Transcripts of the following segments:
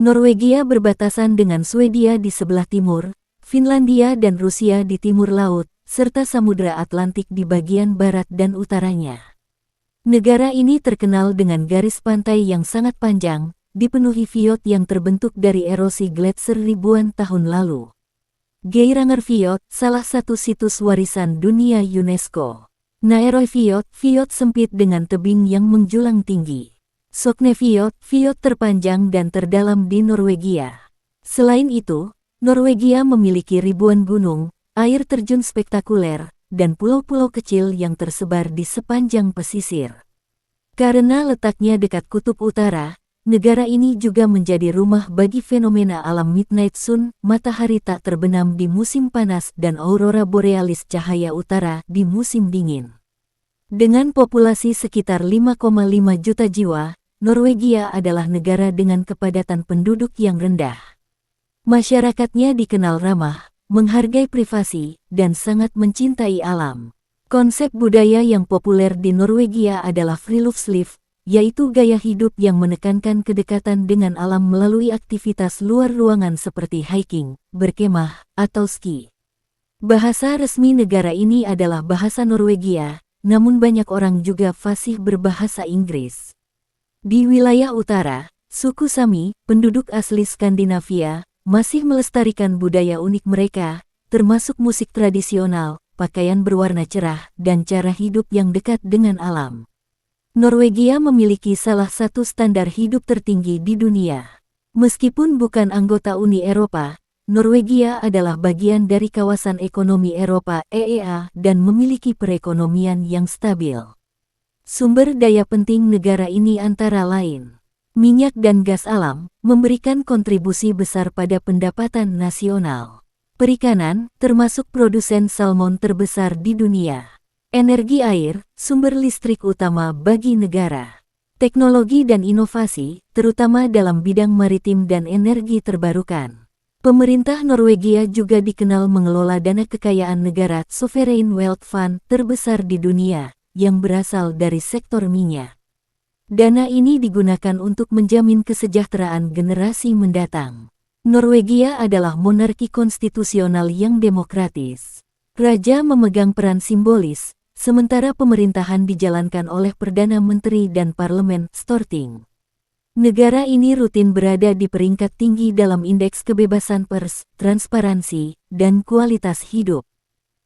Norwegia berbatasan dengan Swedia di sebelah timur, Finlandia dan Rusia di timur laut, serta Samudra Atlantik di bagian barat dan utaranya. Negara ini terkenal dengan garis pantai yang sangat panjang, dipenuhi fiord yang terbentuk dari erosi gletser ribuan tahun lalu. Geirangerfjord, salah satu situs warisan dunia UNESCO. Naerøyfjord, fiord sempit dengan tebing yang menjulang tinggi. Sognefjord, fiord terpanjang dan terdalam di Norwegia. Selain itu, Norwegia memiliki ribuan gunung, air terjun spektakuler, dan pulau-pulau kecil yang tersebar di sepanjang pesisir. Karena letaknya dekat kutub utara, negara ini juga menjadi rumah bagi fenomena alam midnight sun, matahari tak terbenam di musim panas dan aurora borealis cahaya utara di musim dingin. Dengan populasi sekitar 5,5 juta jiwa, Norwegia adalah negara dengan kepadatan penduduk yang rendah. Masyarakatnya dikenal ramah, menghargai privasi, dan sangat mencintai alam. Konsep budaya yang populer di Norwegia adalah friluftsliv, yaitu gaya hidup yang menekankan kedekatan dengan alam melalui aktivitas luar ruangan seperti hiking, berkemah, atau ski. Bahasa resmi negara ini adalah bahasa Norwegia, namun banyak orang juga fasih berbahasa Inggris. Di wilayah utara, suku Sami, penduduk asli Skandinavia, masih melestarikan budaya unik mereka, termasuk musik tradisional, pakaian berwarna cerah, dan cara hidup yang dekat dengan alam. Norwegia memiliki salah satu standar hidup tertinggi di dunia. Meskipun bukan anggota Uni Eropa, Norwegia adalah bagian dari kawasan ekonomi Eropa (EEA) dan memiliki perekonomian yang stabil. Sumber daya penting negara ini antara lain minyak dan gas alam, memberikan kontribusi besar pada pendapatan nasional. Perikanan, termasuk produsen salmon terbesar di dunia. Energi air, sumber listrik utama bagi negara. Teknologi dan inovasi, terutama dalam bidang maritim dan energi terbarukan. Pemerintah Norwegia juga dikenal mengelola dana kekayaan negara Sovereign Wealth Fund terbesar di dunia, yang berasal dari sektor minyak. Dana ini digunakan untuk menjamin kesejahteraan generasi mendatang. Norwegia adalah monarki konstitusional yang demokratis. Raja memegang peran simbolis, sementara pemerintahan dijalankan oleh Perdana Menteri dan Parlemen Storting. Negara ini rutin berada di peringkat tinggi dalam indeks kebebasan pers, transparansi, dan kualitas hidup.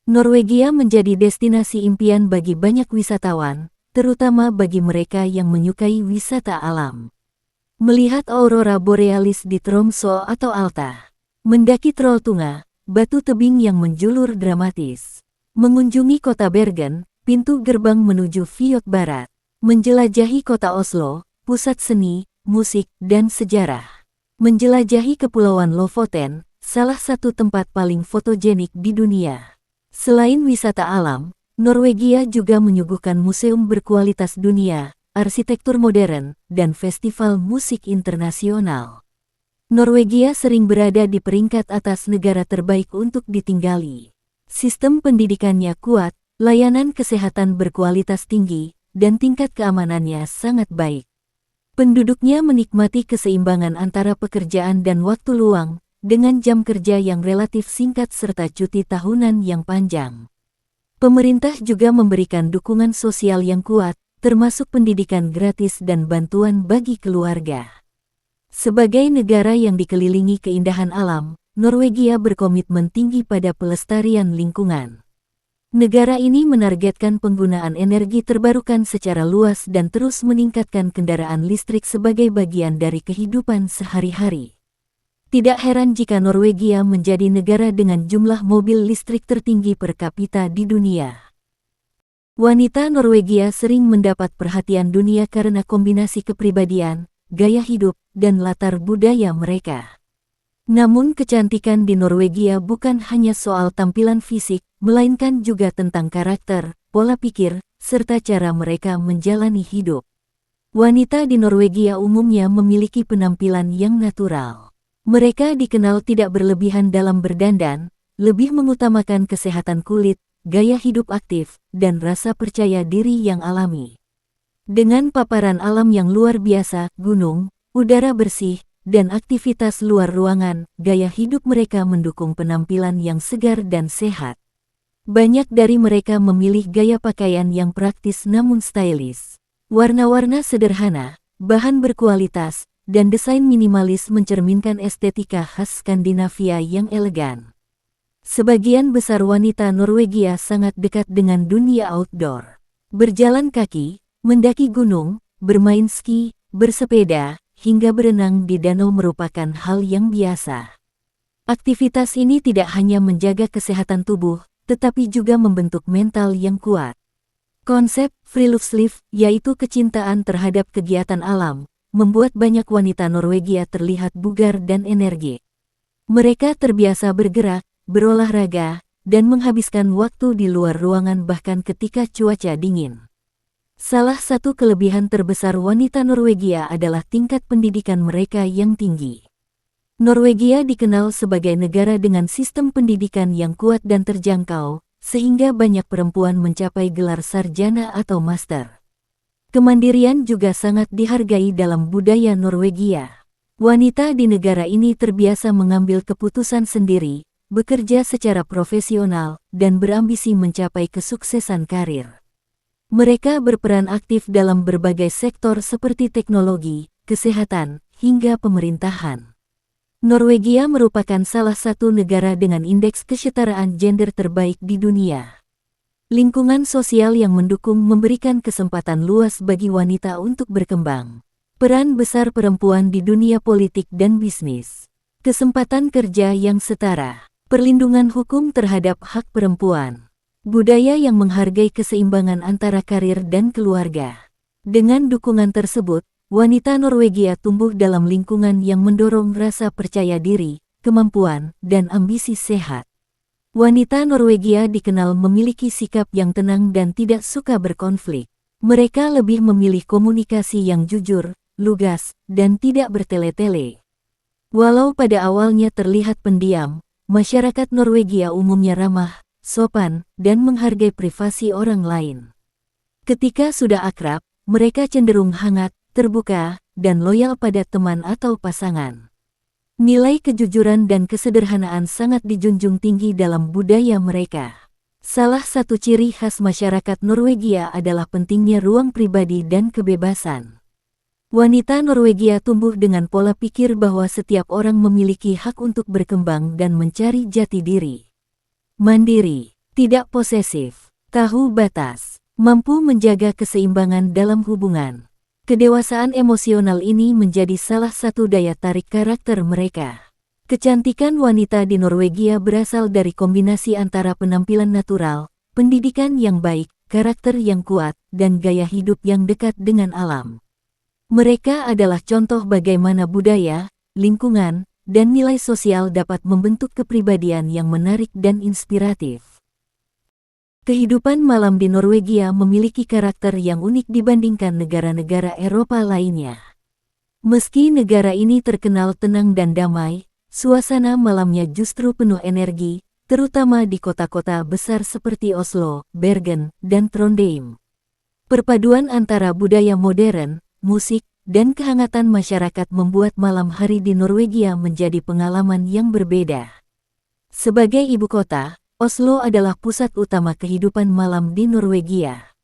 Norwegia menjadi destinasi impian bagi banyak wisatawan, terutama bagi mereka yang menyukai wisata alam. Melihat aurora borealis di Tromsø atau Alta, mendaki Trolltunga, batu tebing yang menjulur dramatis, mengunjungi kota Bergen, pintu gerbang menuju Fjord Barat, menjelajahi kota Oslo, pusat seni, musik, dan sejarah, menjelajahi Kepulauan Lofoten, salah satu tempat paling fotogenik di dunia. Selain wisata alam, Norwegia juga menyuguhkan museum berkualitas dunia, arsitektur modern, dan festival musik internasional. Norwegia sering berada di peringkat atas negara terbaik untuk ditinggali. Sistem pendidikannya kuat, layanan kesehatan berkualitas tinggi, dan tingkat keamanannya sangat baik. Penduduknya menikmati keseimbangan antara pekerjaan dan waktu luang, dengan jam kerja yang relatif singkat serta cuti tahunan yang panjang. Pemerintah juga memberikan dukungan sosial yang kuat, termasuk pendidikan gratis dan bantuan bagi keluarga. Sebagai negara yang dikelilingi keindahan alam, Norwegia berkomitmen tinggi pada pelestarian lingkungan. Negara ini menargetkan penggunaan energi terbarukan secara luas dan terus meningkatkan kendaraan listrik sebagai bagian dari kehidupan sehari-hari. Tidak heran jika Norwegia menjadi negara dengan jumlah mobil listrik tertinggi per kapita di dunia. Wanita Norwegia sering mendapat perhatian dunia karena kombinasi kepribadian, gaya hidup, dan latar budaya mereka. Namun kecantikan di Norwegia bukan hanya soal tampilan fisik, melainkan juga tentang karakter, pola pikir, serta cara mereka menjalani hidup. Wanita di Norwegia umumnya memiliki penampilan yang natural. Mereka dikenal tidak berlebihan dalam berdandan, lebih mengutamakan kesehatan kulit, gaya hidup aktif, dan rasa percaya diri yang alami. Dengan paparan alam yang luar biasa, gunung, udara bersih, dan aktivitas luar ruangan, gaya hidup mereka mendukung penampilan yang segar dan sehat. Banyak dari mereka memilih gaya pakaian yang praktis namun stylish. Warna-warna sederhana, bahan berkualitas, dan desain minimalis mencerminkan estetika khas Skandinavia yang elegan. Sebagian besar wanita Norwegia sangat dekat dengan dunia outdoor. Berjalan kaki, mendaki gunung, bermain ski, bersepeda, hingga berenang di danau merupakan hal yang biasa. Aktivitas ini tidak hanya menjaga kesehatan tubuh, tetapi juga membentuk mental yang kuat. Konsep friluftsliv, yaitu kecintaan terhadap kegiatan alam, membuat banyak wanita Norwegia terlihat bugar dan energik. Mereka terbiasa bergerak, berolahraga, dan menghabiskan waktu di luar ruangan bahkan ketika cuaca dingin. Salah satu kelebihan terbesar wanita Norwegia adalah tingkat pendidikan mereka yang tinggi. Norwegia dikenal sebagai negara dengan sistem pendidikan yang kuat dan terjangkau, sehingga banyak perempuan mencapai gelar sarjana atau master. Kemandirian juga sangat dihargai dalam budaya Norwegia. Wanita di negara ini terbiasa mengambil keputusan sendiri, bekerja secara profesional, dan berambisi mencapai kesuksesan karir. Mereka berperan aktif dalam berbagai sektor seperti teknologi, kesehatan, hingga pemerintahan. Norwegia merupakan salah satu negara dengan indeks kesetaraan gender terbaik di dunia. Lingkungan sosial yang mendukung memberikan kesempatan luas bagi wanita untuk berkembang. Peran besar perempuan di dunia politik dan bisnis. Kesempatan kerja yang setara. Perlindungan hukum terhadap hak perempuan. Budaya yang menghargai keseimbangan antara karir dan keluarga. Dengan dukungan tersebut, wanita Norwegia tumbuh dalam lingkungan yang mendorong rasa percaya diri, kemampuan, dan ambisi sehat. Wanita Norwegia dikenal memiliki sikap yang tenang dan tidak suka berkonflik. Mereka lebih memilih komunikasi yang jujur, lugas, dan tidak bertele-tele. Walau pada awalnya terlihat pendiam, masyarakat Norwegia umumnya ramah, sopan, dan menghargai privasi orang lain. Ketika sudah akrab, mereka cenderung hangat, terbuka, dan loyal pada teman atau pasangan. Nilai kejujuran dan kesederhanaan sangat dijunjung tinggi dalam budaya mereka. Salah satu ciri khas masyarakat Norwegia adalah pentingnya ruang pribadi dan kebebasan. Wanita Norwegia tumbuh dengan pola pikir bahwa setiap orang memiliki hak untuk berkembang dan mencari jati diri. Mandiri, tidak posesif, tahu batas, mampu menjaga keseimbangan dalam hubungan. Kedewasaan emosional ini menjadi salah satu daya tarik karakter mereka. Kecantikan wanita di Norwegia berasal dari kombinasi antara penampilan natural, pendidikan yang baik, karakter yang kuat, dan gaya hidup yang dekat dengan alam. Mereka adalah contoh bagaimana budaya, lingkungan, dan nilai sosial dapat membentuk kepribadian yang menarik dan inspiratif. Kehidupan malam di Norwegia memiliki karakter yang unik dibandingkan negara-negara Eropa lainnya. Meski negara ini terkenal tenang dan damai, suasana malamnya justru penuh energi, terutama di kota-kota besar seperti Oslo, Bergen, dan Trondheim. Perpaduan antara budaya modern, musik, dan kehangatan masyarakat membuat malam hari di Norwegia menjadi pengalaman yang berbeda. Sebagai ibu kota, Oslo adalah pusat utama kehidupan malam di Norwegia.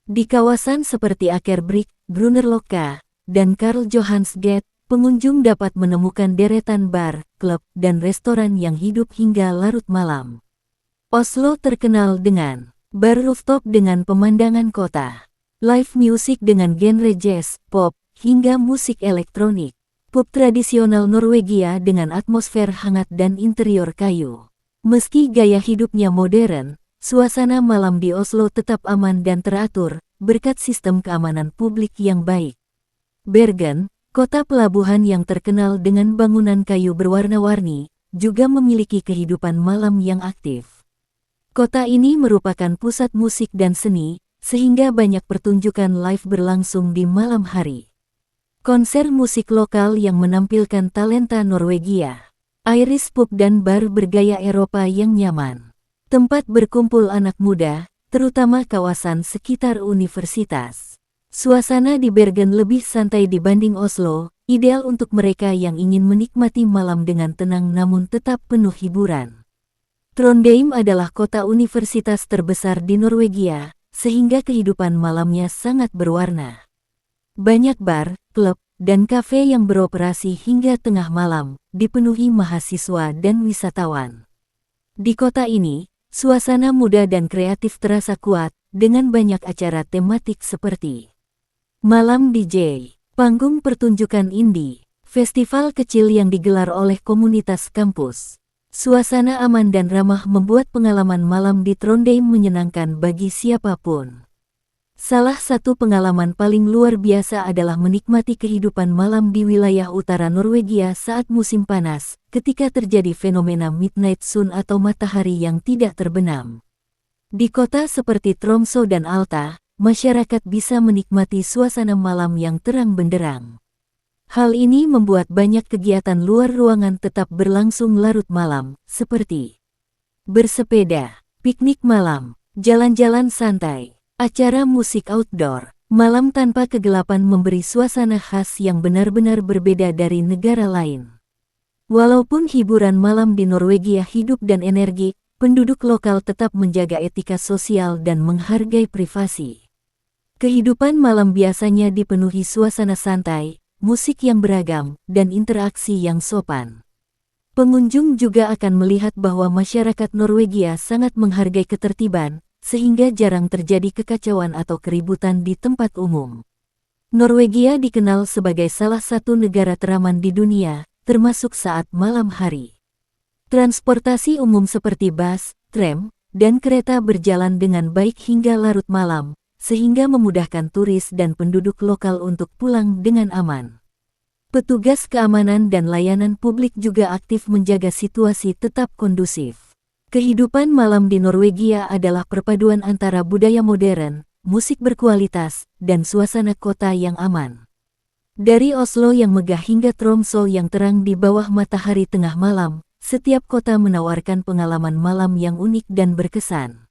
Di kawasan seperti Akerbrik, Grünerløkka, dan Karl Johans gate, pengunjung dapat menemukan deretan bar, klub, dan restoran yang hidup hingga larut malam. Oslo terkenal dengan bar rooftop dengan pemandangan kota, live music dengan genre jazz, pop, hingga musik elektronik, pub tradisional Norwegia dengan atmosfer hangat dan interior kayu. Meski gaya hidupnya modern, suasana malam di Oslo tetap aman dan teratur, berkat sistem keamanan publik yang baik. Bergen, kota pelabuhan yang terkenal dengan bangunan kayu berwarna-warni, juga memiliki kehidupan malam yang aktif. Kota ini merupakan pusat musik dan seni, sehingga banyak pertunjukan live berlangsung di malam hari. Konser musik lokal yang menampilkan talenta Norwegia. Irish pub dan bar bergaya Eropa yang nyaman. Tempat berkumpul anak muda, terutama kawasan sekitar universitas. Suasana di Bergen lebih santai dibanding Oslo, ideal untuk mereka yang ingin menikmati malam dengan tenang namun tetap penuh hiburan. Trondheim adalah kota universitas terbesar di Norwegia, sehingga kehidupan malamnya sangat berwarna. Banyak bar, klub, dan kafe yang beroperasi hingga tengah malam, dipenuhi mahasiswa dan wisatawan. Di kota ini, suasana muda dan kreatif terasa kuat, dengan banyak acara tematik seperti Malam DJ, panggung pertunjukan indie, festival kecil yang digelar oleh komunitas kampus. Suasana aman dan ramah membuat pengalaman malam di Trondheim menyenangkan bagi siapapun. Salah satu pengalaman paling luar biasa adalah menikmati kehidupan malam di wilayah utara Norwegia saat musim panas, ketika terjadi fenomena midnight sun atau matahari yang tidak terbenam. Di kota seperti Tromsø dan Alta, masyarakat bisa menikmati suasana malam yang terang benderang. Hal ini membuat banyak kegiatan luar ruangan tetap berlangsung larut malam, seperti bersepeda, piknik malam, jalan-jalan santai, acara musik outdoor. Malam tanpa kegelapan memberi suasana khas yang benar-benar berbeda dari negara lain. Walaupun hiburan malam di Norwegia hidup dan energi, penduduk lokal tetap menjaga etika sosial dan menghargai privasi. Kehidupan malam biasanya dipenuhi suasana santai, musik yang beragam, dan interaksi yang sopan. Pengunjung juga akan melihat bahwa masyarakat Norwegia sangat menghargai ketertiban, sehingga jarang terjadi kekacauan atau keributan di tempat umum. Norwegia dikenal sebagai salah satu negara teraman di dunia, termasuk saat malam hari. Transportasi umum seperti bus, tram, dan kereta berjalan dengan baik hingga larut malam, sehingga memudahkan turis dan penduduk lokal untuk pulang dengan aman. Petugas keamanan dan layanan publik juga aktif menjaga situasi tetap kondusif. Kehidupan malam di Norwegia adalah perpaduan antara budaya modern, musik berkualitas, dan suasana kota yang aman. Dari Oslo yang megah hingga Tromsø yang terang di bawah matahari tengah malam, setiap kota menawarkan pengalaman malam yang unik dan berkesan.